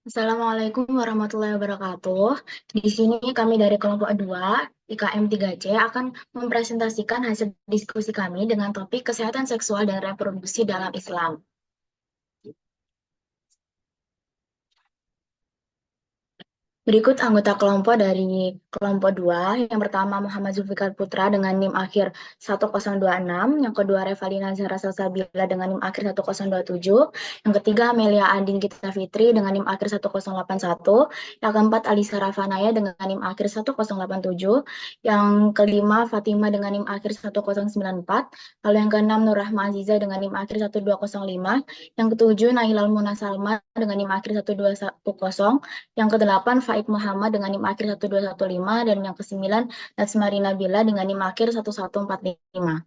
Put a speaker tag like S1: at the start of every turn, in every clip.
S1: Assalamualaikum warahmatullahi wabarakatuh. Di sini kami dari kelompok 2 IKM 3C akan mempresentasikan hasil diskusi kami dengan topik kesehatan seksual dan reproduksi dalam Islam. Berikut anggota kelompok dari kelompok 2. Yang pertama Muhammad Zulfikar Putra dengan NIM akhir 1026. Yang kedua Revalina Zahra Salsabila dengan NIM akhir 1027. Yang ketiga Amelia Andin Gita Fitri dengan NIM akhir 1081. Yang keempat Alisa Rafanaya dengan NIM akhir 1087. Yang kelima Fatima dengan NIM akhir 1094. Lalu yang keenam Nur Rahma Aziza dengan NIM akhir 1205. Yang ketujuh Nailal Muna Salma dengan NIM akhir 1210. Yang kedelapan Faik Muhammad dengan NIM akhir 1215 dan yang kesembilan Natsmari Nabila dengan NIM akhir 1145.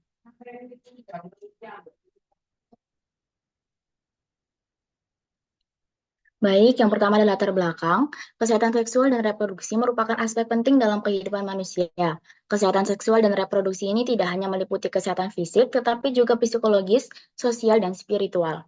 S1: Baik, yang pertama adalah latar belakang. Kesehatan seksual dan reproduksi merupakan aspek penting dalam kehidupan manusia. Kesehatan seksual dan reproduksi ini tidak hanya meliputi kesehatan fisik, tetapi juga psikologis, sosial, dan spiritual.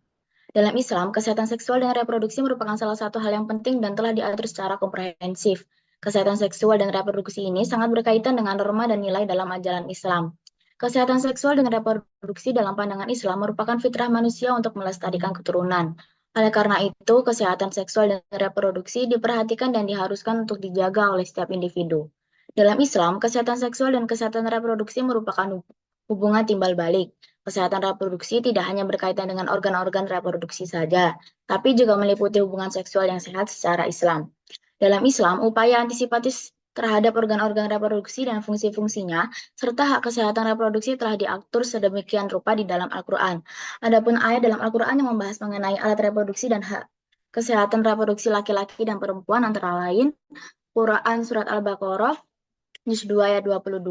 S1: Dalam Islam, kesehatan seksual dan reproduksi merupakan salah satu hal yang penting dan telah diatur secara komprehensif. Kesehatan seksual dan reproduksi ini sangat berkaitan dengan norma dan nilai dalam ajaran Islam. Kesehatan seksual dan reproduksi dalam pandangan Islam merupakan fitrah manusia untuk melestarikan keturunan. Oleh karena itu, kesehatan seksual dan reproduksi diperhatikan dan diharuskan untuk dijaga oleh setiap individu. Dalam Islam, kesehatan seksual dan kesehatan reproduksi merupakan hubungan timbal balik. Kesehatan reproduksi tidak hanya berkaitan dengan organ-organ reproduksi saja, tapi juga meliputi hubungan seksual yang sehat secara Islam. Dalam Islam, upaya antisipatif terhadap organ-organ reproduksi dan fungsi-fungsinya, serta hak kesehatan reproduksi telah diatur sedemikian rupa di dalam Al-Quran. Adapun ayat dalam Al-Quran yang membahas mengenai alat reproduksi dan hak kesehatan reproduksi laki-laki dan perempuan antara lain, Quran Surat Al-Baqarah, Juz 2 ayat 22,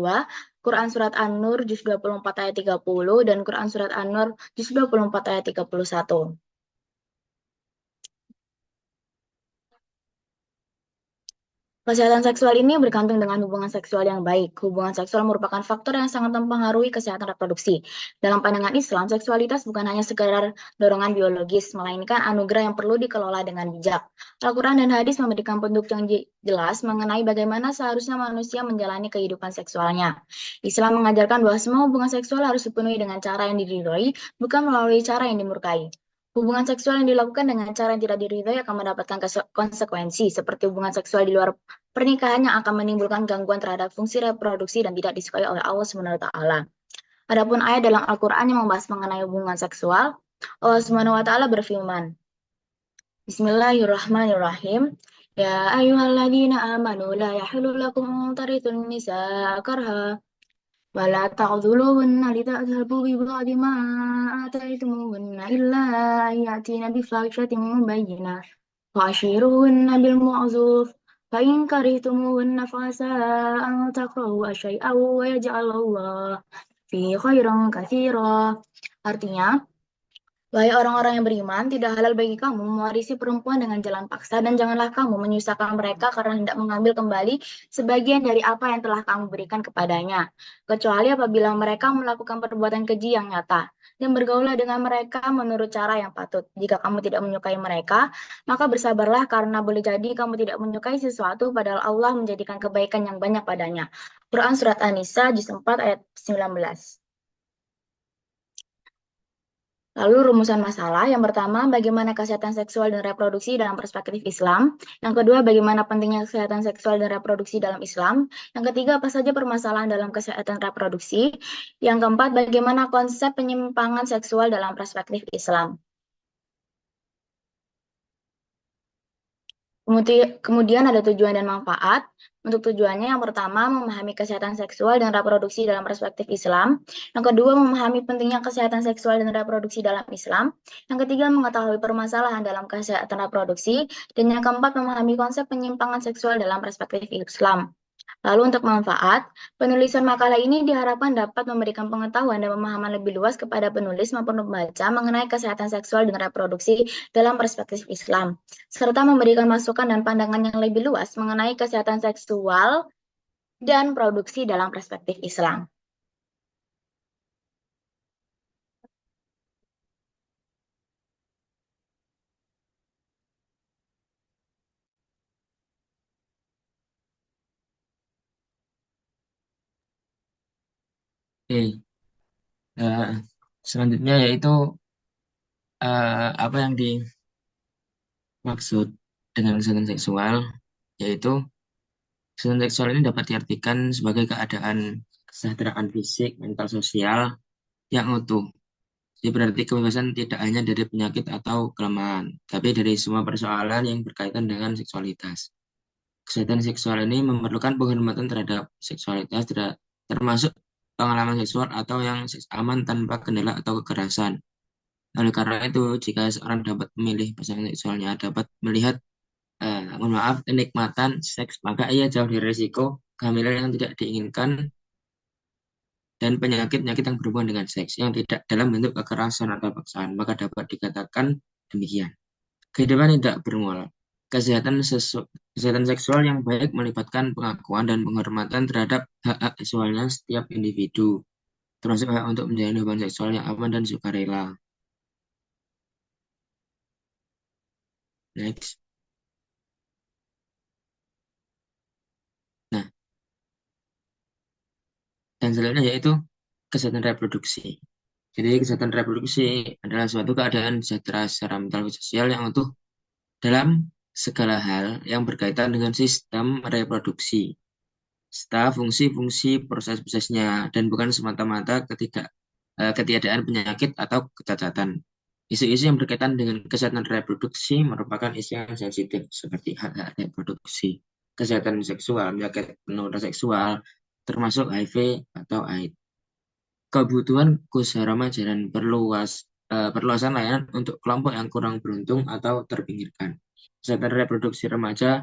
S1: Quran Surat An-Nur, Juz 24 ayat 30, dan Quran Surat An-Nur, Juz 24 ayat 31. Kesehatan seksual ini bergantung dengan hubungan seksual yang baik. Hubungan seksual merupakan faktor yang sangat mempengaruhi kesehatan reproduksi. Dalam pandangan Islam, seksualitas bukan hanya sekedar dorongan biologis, melainkan anugerah yang perlu dikelola dengan bijak. Al-Quran dan hadis memberikan petunjuk yang jelas mengenai bagaimana seharusnya manusia menjalani kehidupan seksualnya. Islam mengajarkan bahwa semua hubungan seksual harus dipenuhi dengan cara yang diridhoi, bukan melalui cara yang dimurkai. Hubungan seksual yang dilakukan dengan cara yang tidak diridhoi akan mendapatkan konsekuensi, seperti hubungan seksual di luar pernikahan yang akan menimbulkan gangguan terhadap fungsi reproduksi dan tidak disukai oleh Allah Subhanahu wa taala. Adapun ayat dalam Al-Qur'an yang membahas mengenai hubungan seksual, Allah Subhanahu wa taala berfirman, Bismillahirrahmanirrahim. Ya ayyuhalladzina amanu la yahillu lakum an tarithun nisaa karha wa la ta'dhuluhunna litadhhabu bi ba'di ma ataytumuhunna illa ayatina bi fahishatin mubayyinah wa ashiruhunna bil ma'ruf fa in karihtumuhunna fa asa an takrahu syai'an wa yaj'alallahu fi khairan katsira. Artinya, wahai orang-orang yang beriman, tidak halal bagi kamu mewarisi perempuan dengan jalan paksa dan janganlah kamu menyusahkan mereka karena hendak mengambil kembali sebagian dari apa yang telah kamu berikan kepadanya, kecuali apabila mereka melakukan perbuatan keji yang nyata. Dan bergaulah dengan mereka menurut cara yang patut. Jika kamu tidak menyukai mereka, maka bersabarlah karena boleh jadi kamu tidak menyukai sesuatu padahal Allah menjadikan kebaikan yang banyak padanya. Quran Surat An-Nisa, Juz 4 ayat 19. Lalu rumusan masalah, yang pertama, bagaimana kesehatan seksual dan reproduksi dalam perspektif Islam. Yang kedua, bagaimana pentingnya kesehatan seksual dan reproduksi dalam Islam. Yang ketiga, apa saja permasalahan dalam kesehatan reproduksi. Yang keempat, bagaimana konsep penyimpangan seksual dalam perspektif Islam. Kemudian ada tujuan dan manfaat. Untuk tujuannya yang pertama memahami kesehatan seksual dan reproduksi dalam perspektif Islam. Yang kedua memahami pentingnya kesehatan seksual dan reproduksi dalam Islam. Yang ketiga mengetahui permasalahan dalam kesehatan reproduksi. Dan yang keempat memahami konsep penyimpangan seksual dalam perspektif Islam. Lalu untuk manfaat, penulisan makalah ini diharapkan dapat memberikan pengetahuan dan pemahaman lebih luas kepada penulis maupun pembaca mengenai kesehatan seksual dan reproduksi dalam perspektif Islam, serta memberikan masukan dan pandangan yang lebih luas mengenai kesehatan seksual dan produksi dalam perspektif Islam.
S2: Oke, eh, selanjutnya yaitu apa yang dimaksud dengan kesehatan seksual, yaitu kesehatan seksual ini dapat diartikan sebagai keadaan kesejahteraan fisik, mental, sosial yang utuh. Jadi berarti kebebasan tidak hanya dari penyakit atau kelemahan, tapi dari semua persoalan yang berkaitan dengan seksualitas. Kesehatan seksual ini memerlukan penghormatan terhadap seksualitas, termasuk pengalaman seksual atau yang seks aman tanpa kendala atau kekerasan. Oleh karena itu, jika seorang dapat memilih pasangan seksualnya, dapat melihat, mohon maaf, kenikmatan seks, maka ia jauh dari risiko kehamilan yang tidak diinginkan dan penyakit-penyakit yang berhubungan dengan seks yang tidak dalam bentuk kekerasan atau paksaan, maka dapat dikatakan demikian. Kehidupan tidak bermuara. Kesehatan seksual yang baik melibatkan pengakuan dan penghormatan terhadap hak-hak seksualnya setiap individu, termasuk hak untuk menjalani hubungan seksual yang aman dan sukarela. Next. Nah, dan selanjutnya yaitu kesehatan reproduksi. Jadi kesehatan reproduksi adalah suatu keadaan sejahtera secara mental dan sosial yang utuh dalam segala hal yang berkaitan dengan sistem reproduksi, serta fungsi-fungsi proses-prosesnya, dan bukan semata-mata ketiadaan penyakit atau kecacatan. Isu-isu yang berkaitan dengan kesehatan reproduksi merupakan isu yang sensitif seperti hak-hak reproduksi, kesehatan seksual, penyakit penular seksual, termasuk HIV atau AIDS. Kebutuhan khusus remaja dan perluasan layanan untuk kelompok yang kurang beruntung atau terpinggirkan. Kesehatan reproduksi remaja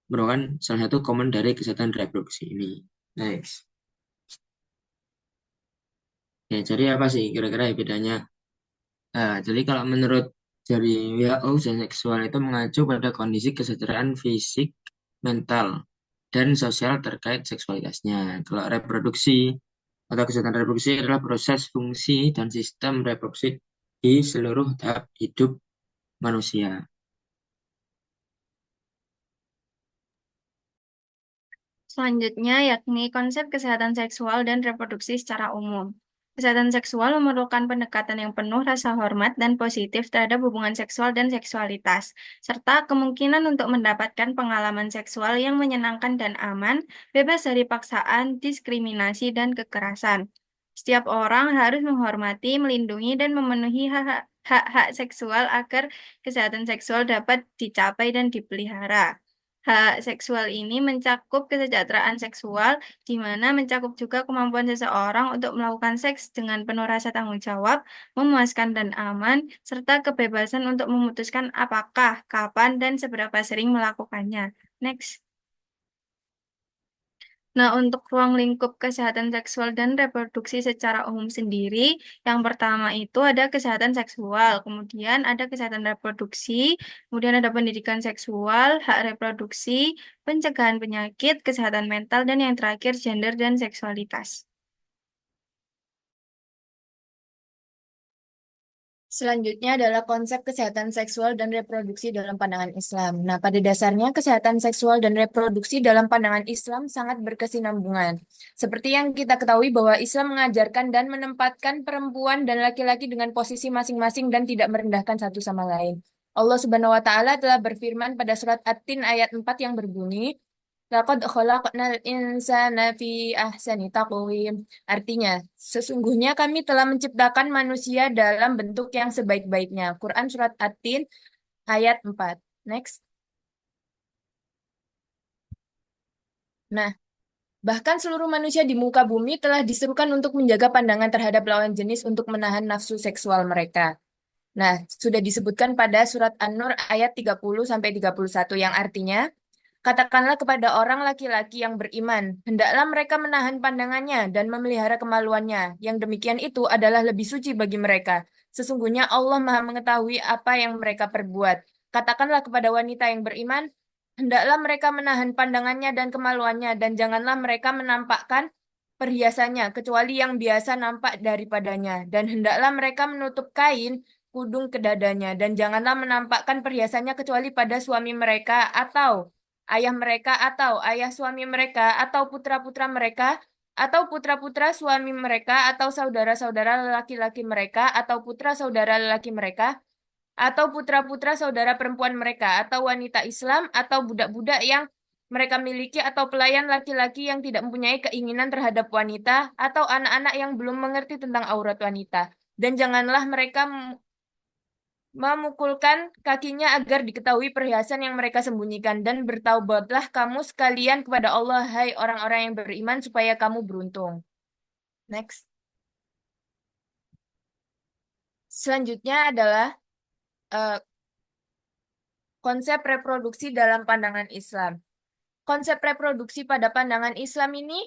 S2: merupakan salah satu komponen dari kesehatan reproduksi ini. Next. Ya, jadi apa sih kira-kira bedanya? Jadi kalau menurut dari WHO, kesehatan seksual itu mengacu pada kondisi kesejahteraan fisik, mental, dan sosial terkait seksualitasnya. Kalau reproduksi atau kesehatan reproduksi adalah proses fungsi dan sistem reproduksi di seluruh tahap hidup manusia.
S3: Selanjutnya, yakni konsep kesehatan seksual dan reproduksi secara umum. Kesehatan seksual memerlukan pendekatan yang penuh rasa hormat dan positif terhadap hubungan seksual dan seksualitas, serta kemungkinan untuk mendapatkan pengalaman seksual yang menyenangkan dan aman, bebas dari paksaan, diskriminasi, dan kekerasan. Setiap orang harus menghormati, melindungi, dan memenuhi hak-hak seksual agar kesehatan seksual dapat dicapai dan dipelihara. Hak seksual ini mencakup kesejahteraan seksual, di mana mencakup juga kemampuan seseorang untuk melakukan seks dengan penuh rasa tanggung jawab, memuaskan dan aman, serta kebebasan untuk memutuskan apakah, kapan, dan seberapa sering melakukannya. Next. Nah, untuk ruang lingkup kesehatan seksual dan reproduksi secara umum sendiri, yang pertama itu ada kesehatan seksual, kemudian ada kesehatan reproduksi, kemudian ada pendidikan seksual, hak reproduksi, pencegahan penyakit, kesehatan mental, dan yang terakhir gender dan seksualitas.
S1: Selanjutnya adalah konsep kesehatan seksual dan reproduksi dalam pandangan Islam. Nah, pada dasarnya kesehatan seksual dan reproduksi dalam pandangan Islam sangat berkesinambungan. Seperti yang kita ketahui bahwa Islam mengajarkan dan menempatkan perempuan dan laki-laki dengan posisi masing-masing dan tidak merendahkan satu sama lain. Allah Subhanahu wa taala telah berfirman pada surat At-Tin ayat 4 yang berbunyi, Laqad khalaqnal insana fi ahsani taqwim. Artinya, sesungguhnya kami telah menciptakan manusia dalam bentuk yang sebaik-baiknya. Quran Surat At-Tin ayat 4. Next. Nah, bahkan seluruh manusia di muka bumi telah diserukan untuk menjaga pandangan terhadap lawan jenis untuk menahan nafsu seksual mereka. Nah, sudah disebutkan pada surat An-Nur ayat 30-31 yang artinya, katakanlah kepada orang laki-laki yang beriman, hendaklah mereka menahan pandangannya dan memelihara kemaluannya. Yang demikian itu adalah lebih suci bagi mereka. Sesungguhnya Allah Maha mengetahui apa yang mereka perbuat. Katakanlah kepada wanita yang beriman, hendaklah mereka menahan pandangannya dan kemaluannya, dan janganlah mereka menampakkan perhiasannya, kecuali yang biasa nampak daripadanya. Dan hendaklah mereka menutup kain kudung ke dadanya, dan janganlah menampakkan perhiasannya kecuali pada suami mereka atau ayah mereka atau ayah suami mereka atau putra-putra mereka
S4: atau putra-putra suami mereka, atau saudara-saudara laki-laki mereka, atau putra saudara lelaki mereka, atau putra-putra saudara perempuan mereka, atau wanita Islam, atau budak-budak yang mereka miliki, atau pelayan laki-laki yang tidak mempunyai keinginan terhadap wanita, atau anak-anak yang belum mengerti tentang aurat wanita. Dan janganlah mereka memukulkan kakinya agar diketahui perhiasan yang mereka sembunyikan, dan bertaubatlah kamu sekalian kepada Allah, hai orang-orang yang beriman, supaya kamu beruntung. Next. Selanjutnya adalah eh, konsep reproduksi dalam pandangan Islam. Konsep reproduksi pada pandangan Islam ini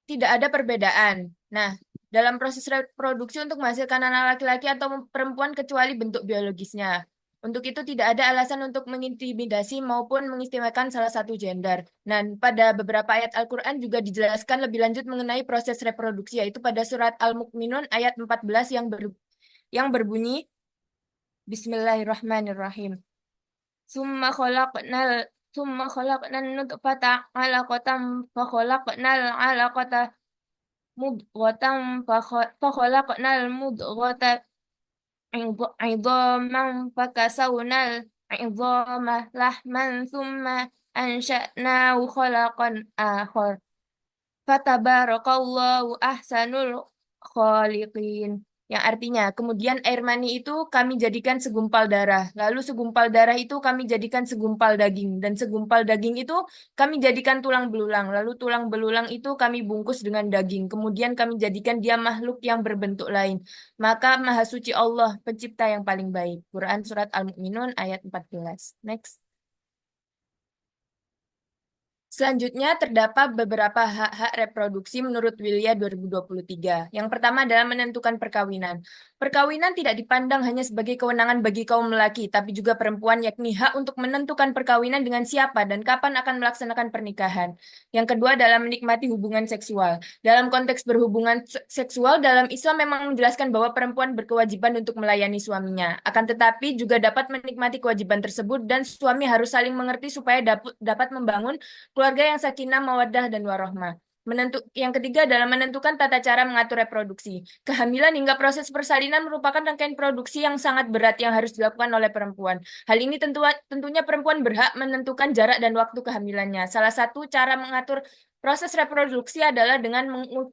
S4: tidak ada perbedaan. Nah, dalam proses reproduksi untuk menghasilkan anak laki-laki atau perempuan kecuali bentuk biologisnya. Untuk itu tidak ada alasan untuk mengintimidasi maupun mengistimewakan salah satu gender. Dan pada beberapa ayat Al-Quran juga dijelaskan lebih lanjut mengenai proses reproduksi, yaitu pada surat Al-Mu'minun ayat 14 yang berbunyi, Bismillahirrahmanirrahim. Summa khalaqnal Summa khalaqnan nutfata 'alaqatan fa khalaqnal 'alaqata mudghatan fa khalaqnal mudghata 'idhaman fa kasawnal 'idhama lahman thumma ansha'nahu khalaqan akhar. Fatabarakallahu ahsanul khaliqin. Yang artinya, kemudian air mani itu kami jadikan segumpal darah. Lalu segumpal darah itu kami jadikan segumpal daging. Dan segumpal daging itu kami jadikan tulang belulang. Lalu tulang belulang itu kami bungkus dengan daging. Kemudian kami jadikan dia makhluk yang berbentuk lain. Maka Maha Suci Allah, pencipta yang paling baik. Quran Surat Al-Mu'minun ayat 14. Next. Selanjutnya terdapat beberapa hak-hak reproduksi menurut Wilia 2023. Yang pertama adalah menentukan perkawinan. Perkawinan tidak dipandang hanya sebagai kewenangan bagi kaum lelaki, tapi juga perempuan, yakni hak untuk menentukan perkawinan dengan siapa dan kapan akan melaksanakan pernikahan. Yang kedua adalah menikmati hubungan seksual. Dalam konteks berhubungan seksual, dalam Islam memang menjelaskan bahwa perempuan berkewajiban untuk melayani suaminya. Akan tetapi juga dapat menikmati kewajiban tersebut dan suami harus saling mengerti supaya dapat membangun keluarga yang sakinah, mawaddah, dan warohmah. Yang ketiga adalah menentukan tata cara mengatur reproduksi. Kehamilan hingga proses persalinan merupakan rangkaian produksi yang sangat berat yang harus dilakukan oleh perempuan. Hal ini tentunya perempuan berhak menentukan jarak dan waktu kehamilannya. Salah satu cara mengatur proses reproduksi adalah dengan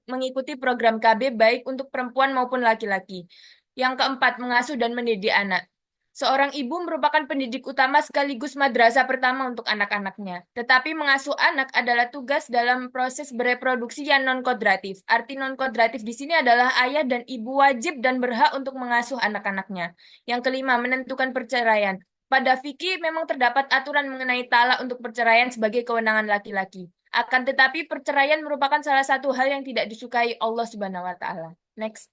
S4: mengikuti program KB baik untuk perempuan maupun laki-laki. Yang keempat, mengasuh dan mendidik anak. Seorang ibu merupakan pendidik utama sekaligus madrasah pertama untuk anak-anaknya. Tetapi mengasuh anak adalah tugas dalam proses bereproduksi yang non-kodratif. Arti non-kodratif di sini adalah ayah dan ibu wajib dan berhak untuk mengasuh anak-anaknya. Yang kelima, menentukan perceraian. Pada fikih memang terdapat aturan mengenai talak untuk perceraian sebagai kewenangan laki-laki. Akan tetapi perceraian merupakan salah satu hal yang tidak disukai Allah Subhanahu wa taala. Next.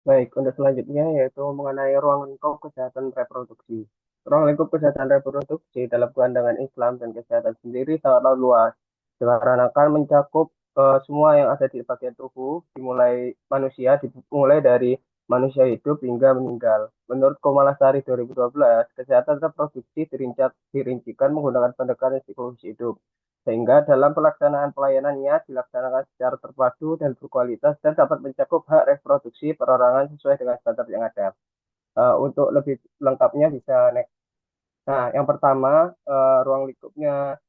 S5: Baik, untuk selanjutnya yaitu mengenai ruang lingkup kesehatan reproduksi. Ruang lingkup kesehatan reproduksi dalam pandangan Islam dan kesehatan sendiri sangatlah luas, dikarenakan mencakup semua yang ada di bagian tubuh, dimulai dari manusia hidup hingga meninggal. Menurut Komalasari 2012, kesehatan reproduksi dirincikan menggunakan pendekatan psikologis hidup, sehingga dalam pelaksanaan pelayanannya dilaksanakan secara terpadu dan berkualitas dan dapat mencakup hak reproduksi perorangan sesuai dengan standar yang ada. Untuk lebih lengkapnya bisa next. Nah, yang pertama, ruang lingkupnya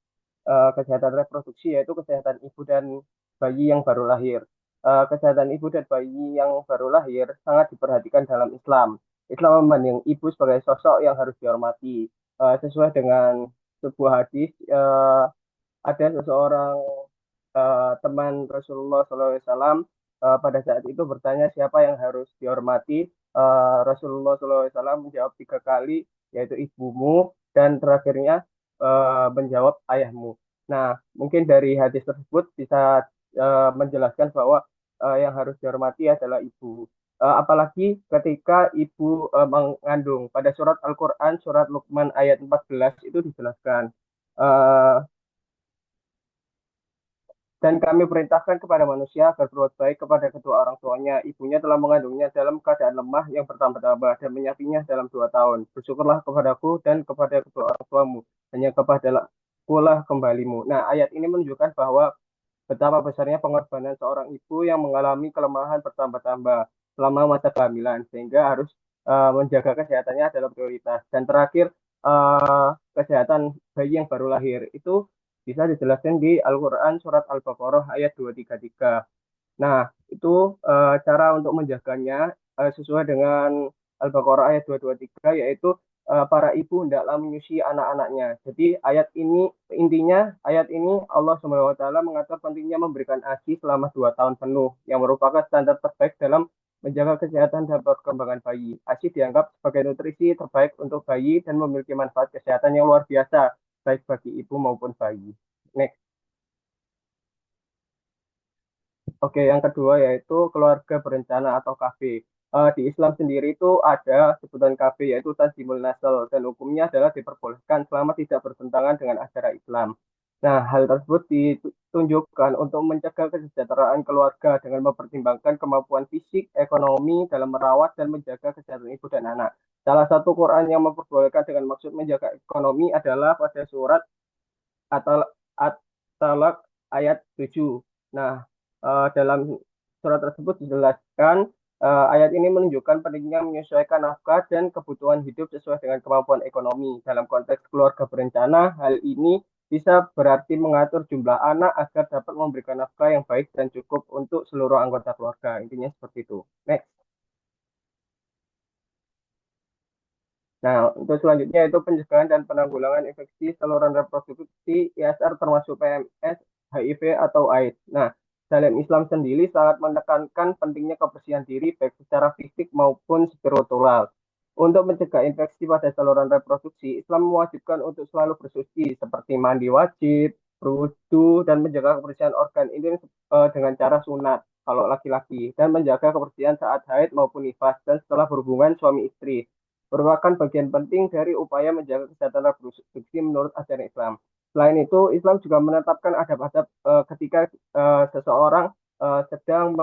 S5: kesehatan reproduksi yaitu kesehatan ibu dan bayi yang baru lahir. Kesehatan ibu dan bayi yang baru lahir sangat diperhatikan dalam Islam. Islam memandang ibu sebagai sosok yang harus dihormati. Sesuai dengan sebuah hadis, ada seseorang teman Rasulullah SAW pada saat itu bertanya siapa yang harus dihormati. Rasulullah SAW menjawab 3 kali, yaitu ibumu, dan terakhirnya menjawab ayahmu. Nah, mungkin dari hadis tersebut bisa menjelaskan bahwa yang harus dihormati adalah ibu. Apalagi ketika ibu mengandung. Pada surat Al-Quran, surat Luqman ayat 14 itu dijelaskan. Dan kami perintahkan kepada manusia agar berbuat baik kepada kedua orang tuanya. Ibunya telah mengandungnya dalam keadaan lemah yang bertambah-tambah dan menyapihnya dalam 2 tahun. Bersyukurlah kepadaku dan kepada kedua orang tuamu. Hanya kepadaku lah kembalimu. Nah, ayat ini menunjukkan bahwa betapa besarnya pengorbanan seorang ibu yang mengalami kelemahan bertambah-tambah selama masa kehamilan, sehingga harus menjaga kesehatannya adalah prioritas. Dan terakhir, kesehatan bayi yang baru lahir itu bisa dijelaskan di Al-Quran Surat Al-Baqarah ayat 233. Nah, itu cara untuk menjaganya sesuai dengan Al-Baqarah ayat 223, yaitu para ibu hendaklah menyusui anak-anaknya. Jadi intinya ayat ini Allah SWT mengatur pentingnya memberikan ASI selama 2 tahun penuh, yang merupakan standar terbaik dalam menjaga kesehatan dan perkembangan bayi. ASI dianggap sebagai nutrisi terbaik untuk bayi dan memiliki manfaat kesehatan yang luar biasa, baik bagi ibu maupun bayi. Next. Oke, yang kedua yaitu keluarga berencana atau KB. Di Islam sendiri itu ada sebutan KB yaitu Tanzimul Nasl, dan hukumnya adalah diperbolehkan selama tidak bertentangan dengan ajaran Islam. Nah, hal tersebut ditunjukkan untuk mencegah kesejahteraan keluarga dengan mempertimbangkan kemampuan fisik, ekonomi dalam merawat dan menjaga kesehatan ibu dan anak. Salah satu Quran yang memperbolehkan dengan maksud menjaga ekonomi adalah pada surat At-Talaq ayat 7. Nah, dalam surat tersebut dijelaskan ayat ini menunjukkan pentingnya menyesuaikan nafkah dan kebutuhan hidup sesuai dengan kemampuan ekonomi. Dalam konteks keluarga berencana, hal ini bisa berarti mengatur jumlah anak agar dapat memberikan nafkah yang baik dan cukup untuk seluruh anggota keluarga. Intinya seperti itu. Next. Nah, untuk selanjutnya itu pencegahan dan penanggulangan infeksi saluran reproduksi ISR termasuk PMS, HIV, atau AIDS. Nah, dalam Islam sendiri sangat menekankan pentingnya kebersihan diri baik secara fisik maupun spiritual. Untuk mencegah infeksi pada saluran reproduksi, Islam mewajibkan untuk selalu bersuci seperti mandi wajib, berwudu, dan menjaga kebersihan organ ini dengan cara sunat kalau laki-laki, dan menjaga kebersihan saat haid maupun nifas dan setelah berhubungan suami istri merupakan bagian penting dari upaya menjaga kesehatan reproduksi menurut ajaran Islam. Selain itu, Islam juga menetapkan adab-adab ketika seseorang sedang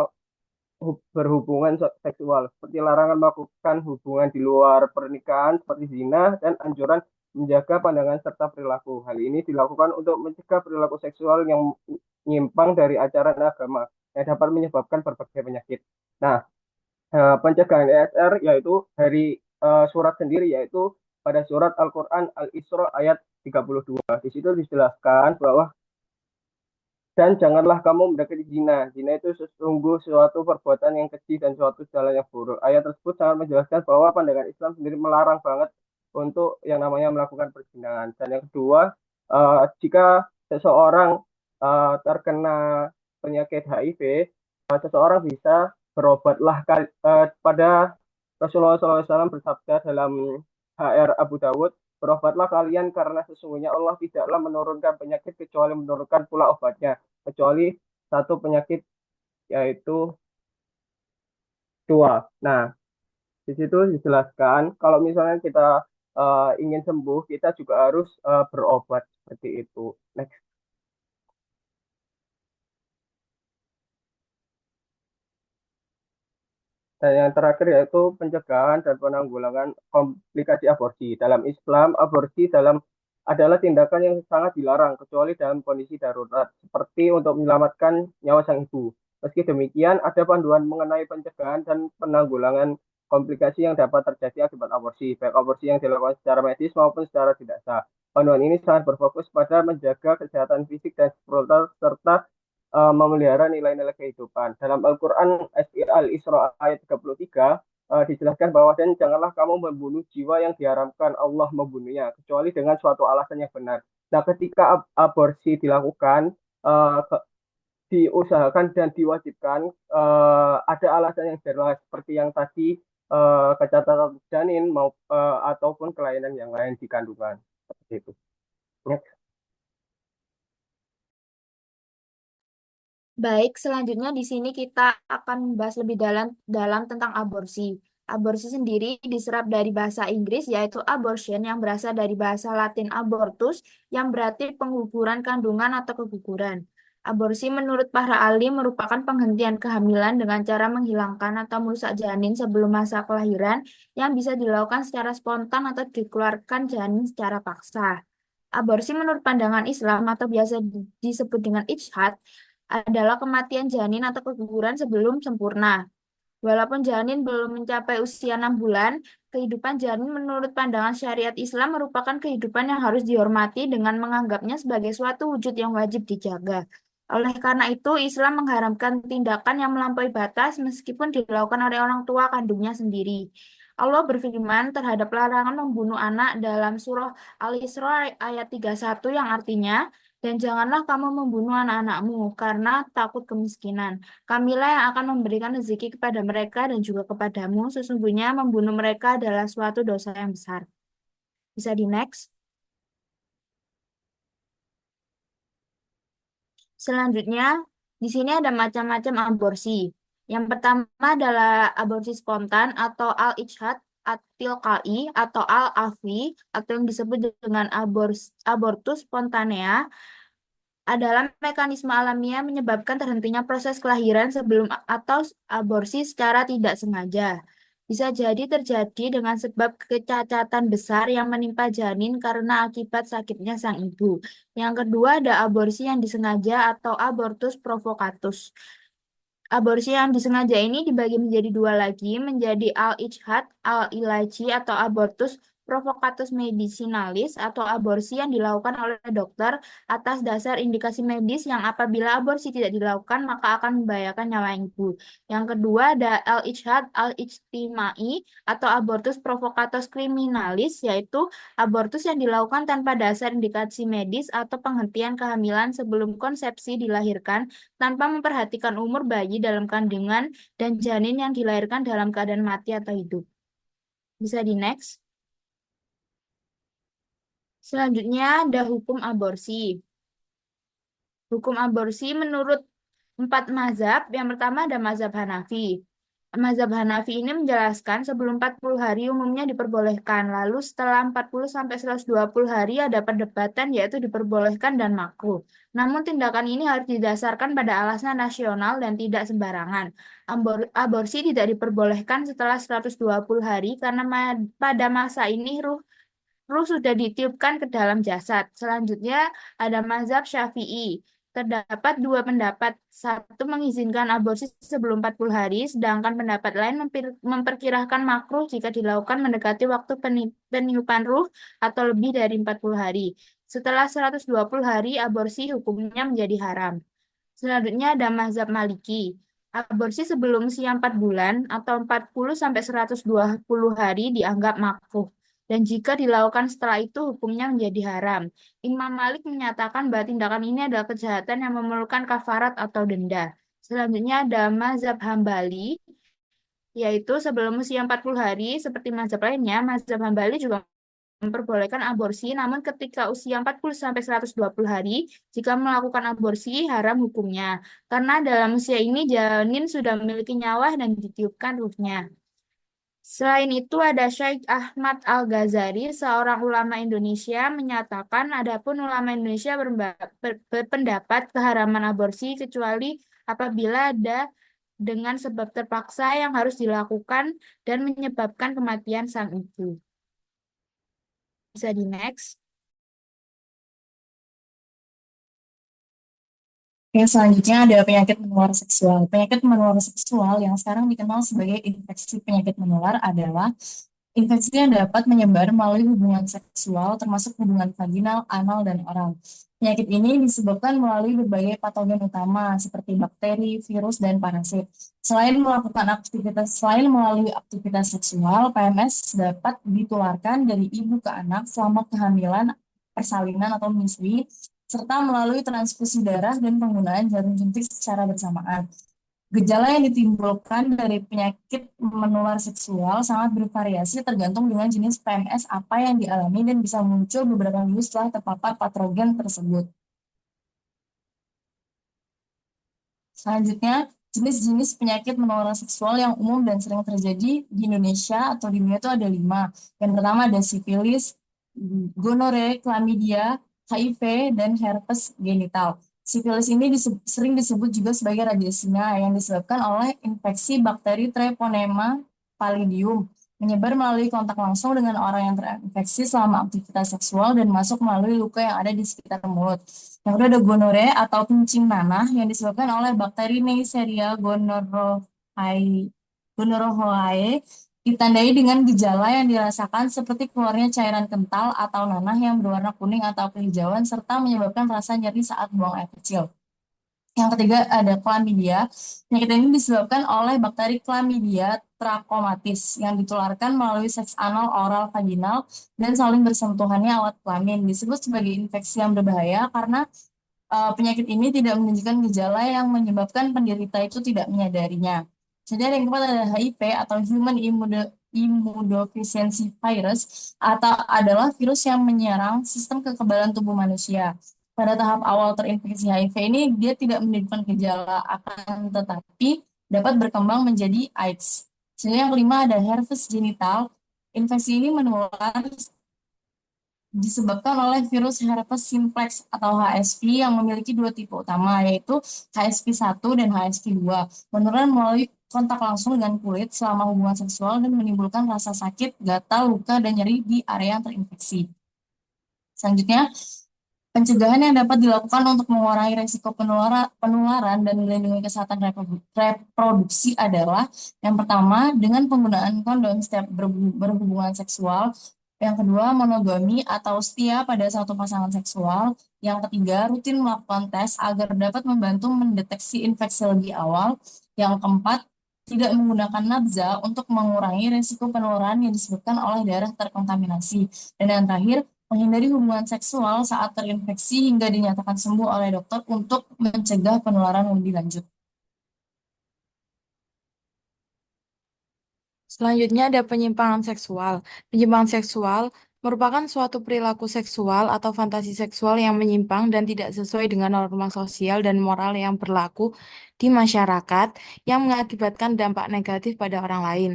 S5: berhubungan seksual, seperti larangan melakukan hubungan di luar pernikahan seperti zina dan anjuran menjaga pandangan serta perilaku. Hal ini dilakukan untuk mencegah perilaku seksual yang menyimpang dari ajaran agama yang dapat menyebabkan berbagai penyakit. Nah, pencegahan ESR yaitu dari surat sendiri, yaitu pada surat Al-Quran Al-Isra ayat 32. Di situ dijelaskan bahwa dan janganlah kamu mendekati zina. Zina itu sesungguh suatu perbuatan yang keji dan suatu jalan yang buruk. Ayat tersebut sangat menjelaskan bahwa pandangan Islam sendiri melarang banget untuk yang namanya melakukan perzinahan. Dan yang kedua, jika seseorang terkena penyakit HIV, seseorang bisa berobatlah pada Rasulullah SAW bersabda dalam HR Abu Dawud, berobatlah kalian karena sesungguhnya Allah tidaklah menurunkan penyakit kecuali menurunkan pula obatnya, kecuali satu penyakit yaitu dua. Nah, di situ dijelaskan kalau misalnya kita ingin sembuh, kita juga harus berobat seperti itu. Next. Dan yang terakhir yaitu pencegahan dan penanggulangan komplikasi aborsi. Dalam Islam, aborsi adalah tindakan yang sangat dilarang kecuali dalam kondisi darurat, seperti untuk menyelamatkan nyawa sang ibu. Meski demikian, ada panduan mengenai pencegahan dan penanggulangan komplikasi yang dapat terjadi akibat aborsi, baik aborsi yang dilakukan secara medis maupun secara tidak sah. Panduan ini sangat berfokus pada menjaga kesehatan fisik dan spiritual serta memelihara nilai-nilai kehidupan. Dalam Al-Quran Al-Isra ayat 33 dijelaskan bahwa dan janganlah kamu membunuh jiwa yang diharamkan Allah membunuhnya kecuali dengan suatu alasan yang benar. Nah, ketika aborsi dilakukan, diusahakan dan diwajibkan ada alasan yang jelas seperti yang tadi kecacatan janin ataupun kelainan yang lain di kandungan. Seperti itu. Next.
S6: Baik, selanjutnya di sini kita akan membahas lebih dalam tentang aborsi. Aborsi sendiri diserap dari bahasa Inggris yaitu abortion yang berasal dari bahasa Latin abortus yang berarti pengguguran kandungan atau keguguran. Aborsi menurut para ahli merupakan penghentian kehamilan dengan cara menghilangkan atau merusak janin sebelum masa kelahiran yang bisa dilakukan secara spontan atau dikeluarkan janin secara paksa. Aborsi menurut pandangan Islam atau biasa disebut dengan ijtihad adalah kematian janin atau keguguran sebelum sempurna. Walaupun janin belum mencapai usia 6 bulan, kehidupan janin menurut pandangan syariat Islam merupakan kehidupan yang harus dihormati dengan menganggapnya sebagai suatu wujud yang wajib dijaga. Oleh karena itu, Islam mengharamkan tindakan yang melampaui batas meskipun dilakukan oleh orang tua kandungnya sendiri. Allah berfirman terhadap larangan membunuh anak dalam surah Al-Isra ayat 31 yang artinya, dan janganlah kamu membunuh anak-anakmu karena takut kemiskinan. Kamilah yang akan memberikan rezeki kepada mereka dan juga kepadamu. Sesungguhnya membunuh mereka adalah suatu dosa yang besar. Bisa di next. Selanjutnya, di sini ada macam-macam aborsi. Yang pertama adalah aborsi spontan atau al-ijhad, at-tilqai atau al-afi atau yang disebut dengan abortus spontanea adalah mekanisme alamiah menyebabkan terhentinya proses kelahiran sebelum atau aborsi secara tidak sengaja. Bisa jadi terjadi dengan sebab kecacatan besar yang menimpa janin karena akibat sakitnya sang ibu. Yang kedua ada aborsi yang disengaja atau abortus provocatus. Aborsi yang disengaja ini dibagi menjadi dua lagi, menjadi al-ijhad, al-ilaji atau abortus provocatus medicinalis atau aborsi yang dilakukan oleh dokter atas dasar indikasi medis yang apabila aborsi tidak dilakukan maka akan membahayakan nyawa ibu. Yang kedua ada al-ijhad, al-ijtimai atau abortus provocatus criminalis yaitu abortus yang dilakukan tanpa dasar indikasi medis atau penghentian kehamilan sebelum konsepsi dilahirkan tanpa memperhatikan umur bayi dalam kandungan dan janin yang dilahirkan dalam keadaan mati atau hidup. Bisa di next. Selanjutnya ada hukum aborsi. Hukum aborsi menurut 4 mazhab. Yang pertama ada mazhab Hanafi. Mazhab Hanafi ini menjelaskan sebelum 40 hari umumnya diperbolehkan. Lalu setelah 40 sampai 120 hari ada perdebatan yaitu diperbolehkan dan makruh. Namun tindakan ini harus didasarkan pada alasan nasional dan tidak sembarangan. Aborsi tidak diperbolehkan setelah 120 hari karena pada masa ini ruh sudah ditiupkan ke dalam jasad. Selanjutnya ada mazhab Syafi'i. Terdapat dua pendapat. Satu mengizinkan aborsi sebelum 40 hari, sedangkan pendapat lain memperkirakan makruh jika dilakukan mendekati waktu peniupan ruh atau lebih dari 40 hari. Setelah 120 hari, aborsi hukumnya menjadi haram. Selanjutnya ada mazhab Maliki. Aborsi sebelum usia 4 bulan atau 40 sampai 120 hari dianggap makruh. Dan jika dilakukan setelah itu hukumnya menjadi haram. Imam Malik menyatakan bahwa tindakan ini adalah kejahatan yang memerlukan kafarat atau denda. Selanjutnya ada mazhab Hambali, yaitu sebelum usia 40 hari, seperti mazhab lainnya, mazhab Hambali juga memperbolehkan aborsi, namun ketika usia 40 sampai 120 hari, jika melakukan aborsi haram hukumnya. Karena dalam usia ini janin sudah memiliki nyawa dan ditiupkan ruhnya. Selain itu ada Syekh Ahmad Al-Ghazali, seorang ulama Indonesia, menyatakan adapun ulama Indonesia berpendapat keharaman aborsi kecuali apabila ada dengan sebab terpaksa yang harus dilakukan dan menyebabkan kematian sang ibu. Bisa di next.
S7: Oke, selanjutnya ada penyakit menular seksual. Penyakit menular seksual yang sekarang dikenal sebagai infeksi penyakit menular adalah infeksi yang dapat menyebar melalui hubungan seksual, termasuk hubungan vaginal, anal, dan oral. Penyakit ini disebabkan melalui berbagai patogen utama seperti bakteri, virus, dan parasit. Selain melalui aktivitas seksual, PMS dapat ditularkan dari ibu ke anak selama kehamilan, persalinan atau menyusui, serta melalui transfusi darah dan penggunaan jarum suntik secara bersamaan. Gejala yang ditimbulkan dari penyakit menular seksual sangat bervariasi tergantung dengan jenis PMS apa yang dialami dan bisa muncul beberapa minggu setelah terpapar patogen tersebut. Selanjutnya, jenis-jenis penyakit menular seksual yang umum dan sering terjadi di Indonesia atau di dunia itu ada 5. Yang pertama ada sifilis, gonore, chlamydia, HIV, dan herpes genital. Sifilis ini sering disebut juga sebagai rabies singa yang disebabkan oleh infeksi bakteri Treponema pallidum, menyebar melalui kontak langsung dengan orang yang terinfeksi selama aktivitas seksual dan masuk melalui luka yang ada di sekitar mulut. Yang kedua ada gonore atau kencing nanah yang disebabkan oleh bakteri Neisseria gonorrhoeae, ditandai dengan gejala yang dirasakan seperti keluarnya cairan kental atau nanah yang berwarna kuning atau kehijauan serta menyebabkan rasa nyeri saat buang air kecil. Yang ketiga ada chlamydia. Penyakit ini disebabkan oleh bakteri Chlamydia trachomatis yang ditularkan melalui seks anal, oral, vaginal, dan saling bersentuhannya alat kelamin. Disebut sebagai infeksi yang berbahaya karena penyakit ini tidak menunjukkan gejala yang menyebabkan penderita itu tidak menyadarinya. Jadi yang keempat ada HIV atau Human Immunodeficiency Virus atau adalah virus yang menyerang sistem kekebalan tubuh manusia. Pada tahap awal terinfeksi HIV ini dia tidak menimbulkan gejala akan tetapi dapat berkembang menjadi AIDS. Jadi yang kelima ada herpes genital. Infeksi ini menular disebabkan oleh virus herpes simplex atau HSV yang memiliki dua tipe utama, yaitu HSV-1 dan HSV-2. Menular melalui kontak langsung dengan kulit selama hubungan seksual dan menimbulkan rasa sakit, gatal, luka, dan nyeri di area yang terinfeksi. Selanjutnya, pencegahan yang dapat dilakukan untuk mengurangi risiko penularan dan melindungi kesehatan reproduksi adalah yang pertama, dengan penggunaan kondom setiap berhubungan seksual. Yang kedua, monogami atau setia pada satu pasangan seksual. Yang ketiga, rutin melakukan tes agar dapat membantu mendeteksi infeksi lebih awal. Yang keempat, tidak menggunakan nabza untuk mengurangi risiko penularan yang disebabkan oleh darah terkontaminasi. Dan yang terakhir, menghindari hubungan seksual saat terinfeksi hingga dinyatakan sembuh oleh dokter untuk mencegah penularan lebih lanjut.
S8: Selanjutnya ada penyimpangan seksual. Penyimpangan seksual merupakan suatu perilaku seksual atau fantasi seksual yang menyimpang dan tidak sesuai dengan norma sosial dan moral yang berlaku di masyarakat yang mengakibatkan dampak negatif pada orang lain.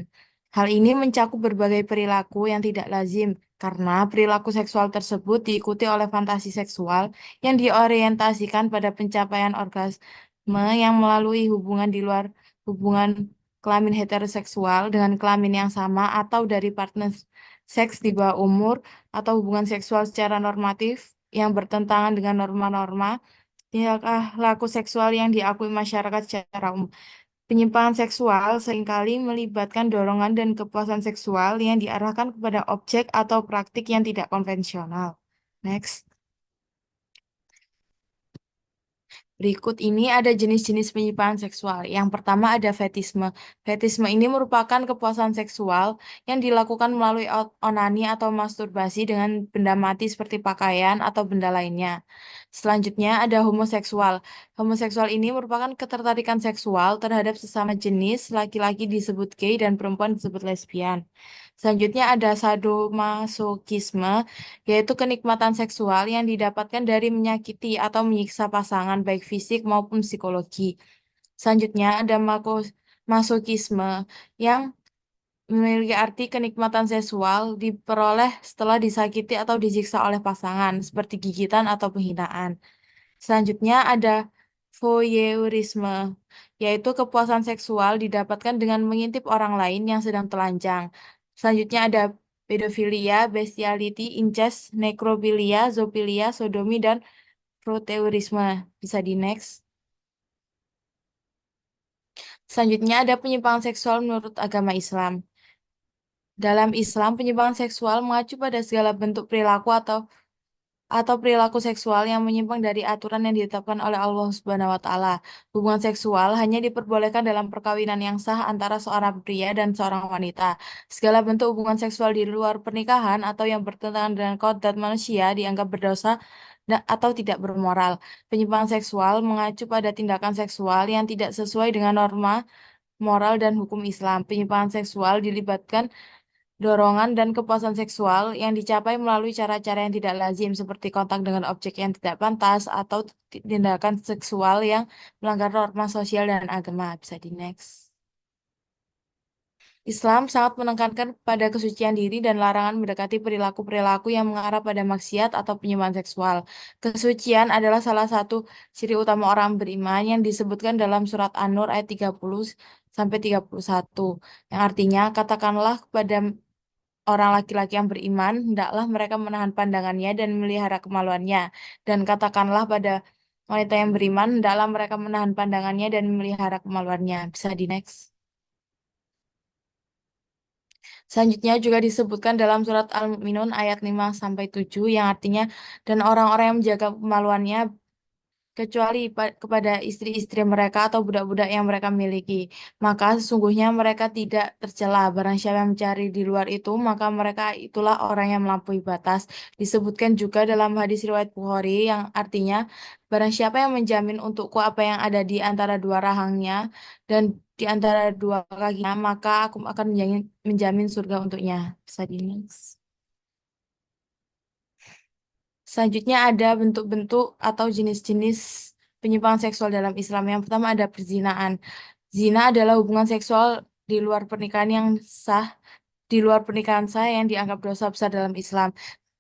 S8: Hal ini mencakup berbagai perilaku yang tidak lazim karena perilaku seksual tersebut diikuti oleh fantasi seksual yang diorientasikan pada pencapaian orgasme yang melalui hubungan di luar hubungan kelamin heteroseksual dengan kelamin yang sama atau dari partner seks di bawah umur atau hubungan seksual secara normatif yang bertentangan dengan norma-norma tingkah laku seksual yang diakui masyarakat secara umum. Penyimpangan seksual seringkali melibatkan dorongan dan kepuasan seksual yang diarahkan kepada objek atau praktik yang tidak konvensional. Next. Berikut ini ada jenis-jenis penyimpangan seksual. Yang pertama ada fetisme. Fetisme ini merupakan kepuasan seksual yang dilakukan melalui onani atau masturbasi dengan benda mati seperti pakaian atau benda lainnya. Selanjutnya ada homoseksual. Homoseksual ini merupakan ketertarikan seksual terhadap sesama jenis, laki-laki disebut gay dan perempuan disebut lesbian. Selanjutnya ada sadomasochisme, yaitu kenikmatan seksual yang didapatkan dari menyakiti atau menyiksa pasangan baik fisik maupun psikologi. Selanjutnya ada masochisme yang memiliki arti kenikmatan seksual diperoleh setelah disakiti atau disiksa oleh pasangan, seperti gigitan atau penghinaan. Selanjutnya ada voyeurisme, yaitu kepuasan seksual didapatkan dengan mengintip orang lain yang sedang telanjang. Selanjutnya ada pedofilia, bestiality, incest, nekrofilia, zoofilia, sodomi, dan proteurisme. Bisa di next. Selanjutnya ada penyimpangan seksual menurut agama Islam. Dalam Islam, penyimpangan seksual mengacu pada segala bentuk perilaku atau perilaku seksual yang menyimpang dari aturan yang ditetapkan oleh Allah Subhanahu wa taala. Hubungan seksual hanya diperbolehkan dalam perkawinan yang sah antara seorang pria dan seorang wanita. Segala bentuk hubungan seksual di luar pernikahan atau yang bertentangan dengan kodrat manusia dianggap berdosa atau tidak bermoral. Penyimpangan seksual mengacu pada tindakan seksual yang tidak sesuai dengan norma moral dan hukum Islam. Penyimpangan seksual dilibatkan dorongan dan kepuasan seksual yang dicapai melalui cara-cara yang tidak lazim seperti kontak dengan objek yang tidak pantas atau tindakan seksual yang melanggar norma sosial dan agama. Bisa di next. Islam sangat menekankan pada kesucian diri dan larangan mendekati perilaku-perilaku yang mengarah pada maksiat atau penyimpangan seksual. Kesucian adalah salah satu ciri utama orang beriman yang disebutkan dalam surat An-Nur ayat 30 sampai 31, yang artinya katakanlah kepada orang laki-laki yang beriman, hendaklah mereka menahan pandangannya dan melihara kemaluannya. Dan katakanlah pada wanita yang beriman, hendaklah mereka menahan pandangannya dan memelihara kemaluannya. Bisa di next. Selanjutnya juga disebutkan dalam surat Al-Mu'minun ayat 5 sampai 7 yang artinya dan orang-orang yang menjaga kemaluannya kecuali kepada istri-istri mereka atau budak-budak yang mereka miliki. Maka sesungguhnya mereka tidak tercela. Barang siapa yang mencari di luar itu, maka mereka itulah orang yang melampaui batas. Disebutkan juga dalam hadis riwayat Bukhari yang artinya, barang siapa yang menjamin untukku apa yang ada di antara dua rahangnya dan di antara dua kakinya, maka aku akan menjamin surga untuknya. Bisa di next. Selanjutnya ada bentuk-bentuk atau jenis-jenis penyimpangan seksual dalam Islam. Yang pertama ada perzinahan. Zina adalah hubungan seksual di luar pernikahan yang sah, di luar pernikahan sah yang dianggap dosa besar dalam Islam.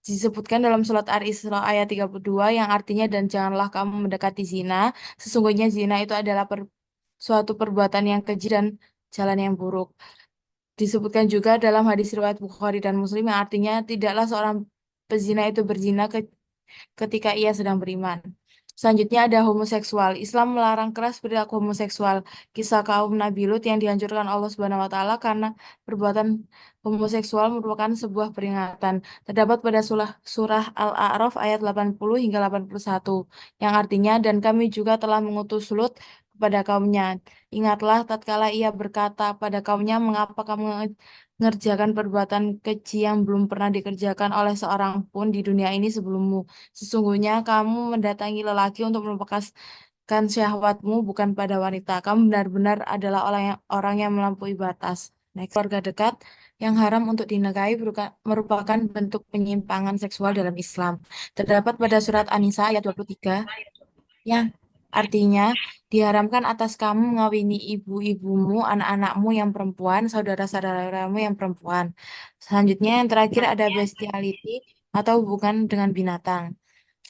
S8: Disebutkan dalam surat Al-Isra ayat 32 yang artinya dan janganlah kamu mendekati zina. Sesungguhnya zina itu adalah suatu perbuatan yang keji dan jalan yang buruk. Disebutkan juga dalam hadis riwayat Bukhari dan Muslim yang artinya tidaklah seorang pezina itu berzina ketika ia sedang beriman. Selanjutnya ada homoseksual. Islam melarang keras perilaku homoseksual. Kisah kaum Nabi Lut yang dihancurkan Allah Subhanahu wa taala karena perbuatan homoseksual merupakan sebuah peringatan. Terdapat pada surah Al-A'raf ayat 80 hingga 81 yang artinya dan kami juga telah mengutus Lut kepada kaumnya. Ingatlah tatkala ia berkata pada kaumnya, mengapa kamu mengerjakan perbuatan keji yang belum pernah dikerjakan oleh seorang pun di dunia ini sebelummu. Sesungguhnya kamu mendatangi lelaki untuk melepaskan syahwatmu bukan pada wanita. Kamu benar-benar adalah orang yang melampaui batas. Next, keluarga dekat yang haram untuk dinikahi merupakan bentuk penyimpangan seksual dalam Islam. Terdapat pada surat An-Nisa ayat 23 yang artinya diharamkan atas kamu mengawini ibu-ibumu, anak-anakmu yang perempuan, saudara-saudaramu yang perempuan. Selanjutnya yang terakhir ada bestiality atau hubungan dengan binatang.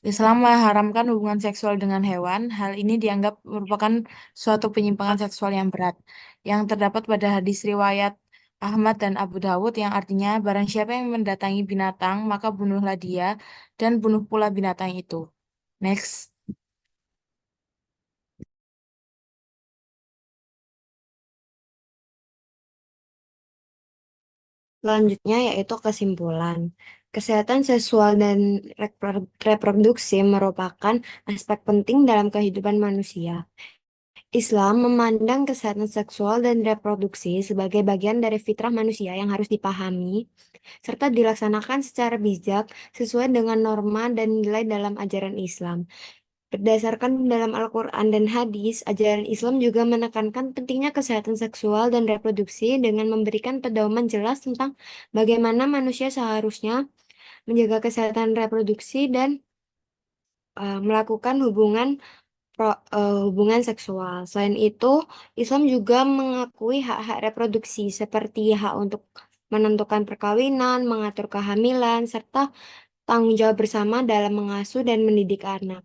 S8: Islam mengharamkan hubungan seksual dengan hewan. Hal ini dianggap merupakan suatu penyimpangan seksual yang berat. Yang terdapat pada hadis riwayat Ahmad dan Abu Dawud yang artinya barang siapa yang mendatangi binatang, maka bunuhlah dia dan bunuh pula binatang itu. Next.
S9: Selanjutnya yaitu kesimpulan. Kesehatan seksual dan reproduksi merupakan aspek penting dalam kehidupan manusia. Islam memandang kesehatan seksual dan reproduksi sebagai bagian dari fitrah manusia yang harus dipahami serta dilaksanakan secara bijak sesuai dengan norma dan nilai dalam ajaran Islam. Berdasarkan dalam Al-Quran dan hadis, ajaran Islam juga menekankan pentingnya kesehatan seksual dan reproduksi dengan memberikan pedoman jelas tentang bagaimana manusia seharusnya menjaga kesehatan reproduksi dan melakukan hubungan seksual. Selain itu, Islam juga mengakui hak-hak reproduksi seperti hak untuk menentukan perkawinan, mengatur kehamilan, serta tanggung jawab bersama dalam mengasuh dan mendidik anak.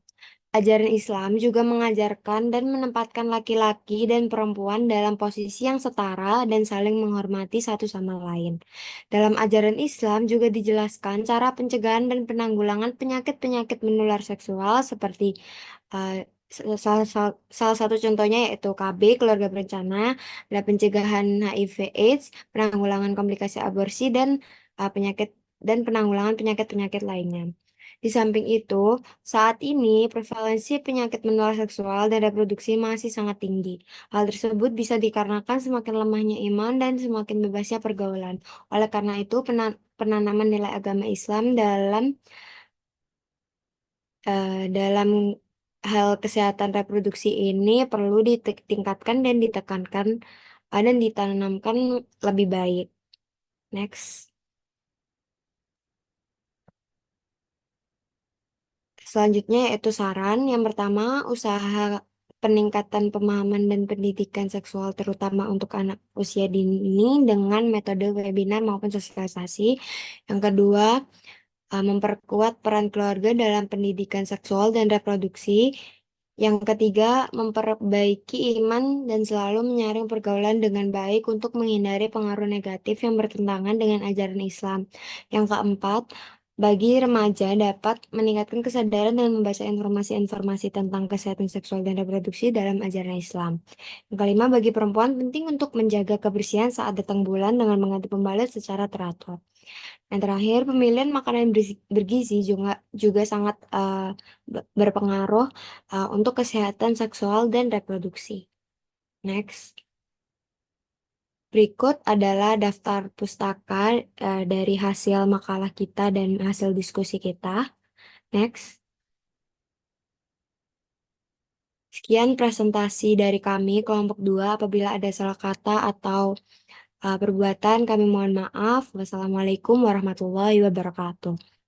S9: Ajaran Islam juga mengajarkan dan menempatkan laki-laki dan perempuan dalam posisi yang setara dan saling menghormati satu sama lain. Dalam ajaran Islam juga dijelaskan cara pencegahan dan penanggulangan penyakit-penyakit menular seksual seperti uh, salah satu contohnya yaitu KB, keluarga berencana, ada pencegahan HIV/AIDS, penanggulangan komplikasi aborsi dan penanggulangan penyakit-penyakit lainnya. Di samping itu, saat ini prevalensi penyakit menular seksual dan reproduksi masih sangat tinggi. Hal tersebut bisa dikarenakan semakin lemahnya iman dan semakin bebasnya pergaulan. Oleh karena itu, penanaman nilai agama Islam dalam hal kesehatan reproduksi ini perlu ditingkatkan dan ditekankan dan ditanamkan lebih baik. Next. Selanjutnya yaitu saran. Yang pertama, peningkatan pemahaman dan pendidikan seksual terutama untuk anak usia dini dengan metode webinar maupun sosialisasi. Yang kedua, memperkuat peran keluarga dalam pendidikan seksual dan reproduksi. Yang ketiga, memperbaiki iman dan selalu menyaring pergaulan dengan baik untuk menghindari pengaruh negatif yang bertentangan dengan ajaran Islam. Yang keempat, bagi remaja dapat meningkatkan kesadaran dengan membaca informasi-informasi tentang kesehatan seksual dan reproduksi dalam ajaran Islam. Yang kelima, bagi perempuan penting untuk menjaga kebersihan saat datang bulan dengan mengganti pembalut secara teratur. Yang terakhir, pemilihan makanan yang bergizi juga sangat berpengaruh untuk kesehatan seksual dan reproduksi. Next. Berikut adalah daftar pustaka dari hasil makalah kita dan hasil diskusi kita. Next. Sekian presentasi dari kami, kelompok 2. Apabila ada salah kata atau perbuatan, kami mohon maaf. Wassalamualaikum warahmatullahi wabarakatuh.